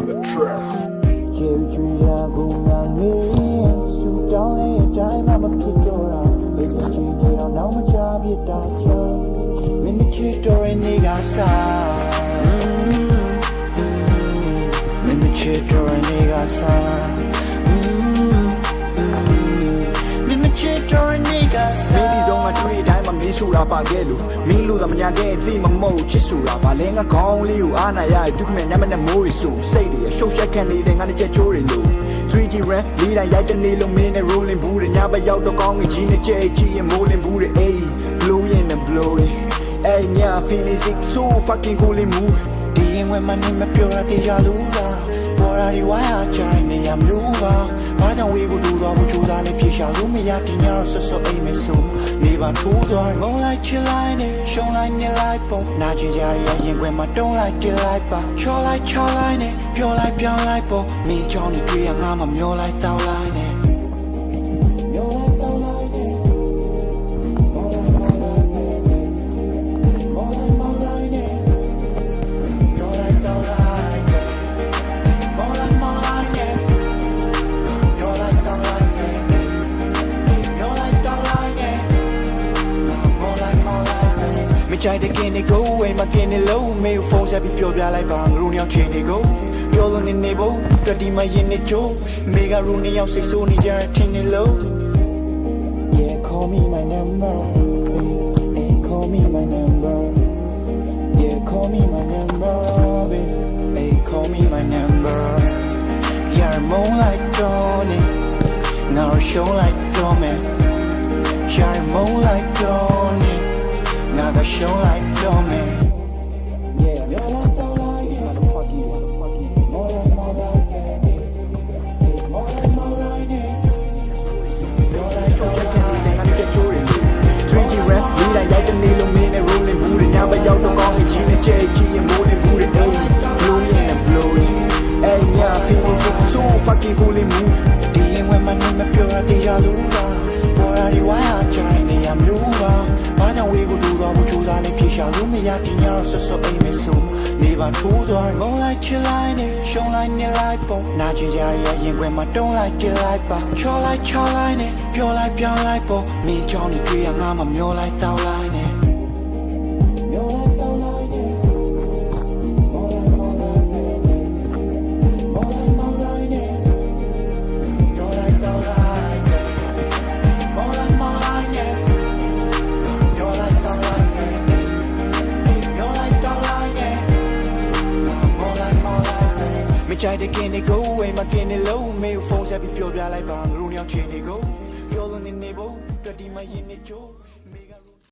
on the track. Cherry gungangi su down le time I'm a picture baby chini now my job you dacha me chito nigga sa me chito nigga sa me chito nigga sa Mini zong a tree time I'm misu ra pa ke lu mi lu da manya ke thi ma mo chit su ra ba le nga khong li u ana ya du kme nya ma na mo su sai de show shot kan li de nga ni jet chou ri lu 3G rap လေးတိုင်းရိုက်တဲ့နေလုံးမင်းနဲ့ rolling ဘူးတဲ့ညဘက်ရောက်တော့ကောင်းငကြီးနဲ့ကြဲချီရင်မိုးလင်းဘူးတဲ့ ayy blowing and blowing ayy nya feeling sick so fucking holy mood ဒီရင်ဝင်မနေမပြောရသေးကြလို့လားပေါ်ရာဒီဝိုင်းအားချိုင်းနေရမျိုးပါဘာကြောင့်ဝေးကိုတူတော့ဘူးကြိုးစားလေးဖြေရှာလို့မရတင်ရတော့ဆွတ်အိမ်မဆိုနေပါထိုးသွားငုံလိုက်ချစ်လိုက်နေရှုံလိုက်နေလိုက်ပုံနာချင်ကြရရင်ခွင်မှာတုံးလိုက်တင်လိုက်ပါချောလိုက်ချောလိုက်နေပြောလိုက်ပြောင်းလိုက်ပုံနေချောင်းနေတွေ့ရငါမှမျောလိုက်တောင်းလိုက်နေမျောလိုက်တောင်းလိုက်နေကြိုက်တဲ့ကင်းနေကိုဝေးမကင်းနေလို့မေဖုန်းဆက်ပြီးပြောပြလိုက်ပါငရုံရောက်ချင်းနေကိုပြောလို့နေဖို့တတိမရင်နေချိုးမေကရူနေရောက်စိတ်ဆိုးနေကြတဲ့ထင်နေလို့ Yeah call me my number hey call me my number Yeah call me my number hey call me my number Yeah moon like Johnny now show like Tommy Yeah moon like Johnny now the show like Tommy. Yeah, you're like the light, motherfucking, more like, baby. More like, so like show shot kan li de nga ni jet chou ri lu 3G rap လေးတိုင်းရိုက်တဲ့နေလုံးမင်းနဲ့ rolling ဘူးတဲ့ညဘက်ရောက်တော့ကောင်းငကြီးနဲ့ကြဲချီရင်မိုးလင်းဘူးတဲ့ ayy blowing and blowing ayy nya feeling sick so fucking holy mood ဒီရင်ဝင်မနေမပြောရသေးရလို့လားပေါ်ရာဒီဝိုင်းအားချိုင်းနေရမျိုးပါဘာကြောင့်ဝေးကိုတူတော့ဘူးကြိုးစားလေးဖြေရှာလို့မရတင်ရတော့ဆွတ်အိမ်မဆိုနေပါထိုးသွားငုံလိုက်ချစ်လိုက်နေရှုံလိုက်နေလိုက်ပုံနာချင်ကြရရင်ခွင်မှာတုံးလိုက်တင်လိုက်ပါချောလိုက်ချောလိုက်နေပြောလိုက်ပြောင်းလိုက်ပုံနေချောင်းနေတွေ့ရငါမှမျောလိုက်တောင်းလိုက်နေမျောလိုက်တောင်းလိုက်နေကြိုက်တဲ့ကင်းနေကိုဝေးမကင်းနေလို့မေဖုန်းဆက်ပြီးပြောပြလိုက်ပါငရုံရောက်ချင်းနေကိုပြောလို့နေဖို့တတိမရင်နေချိုး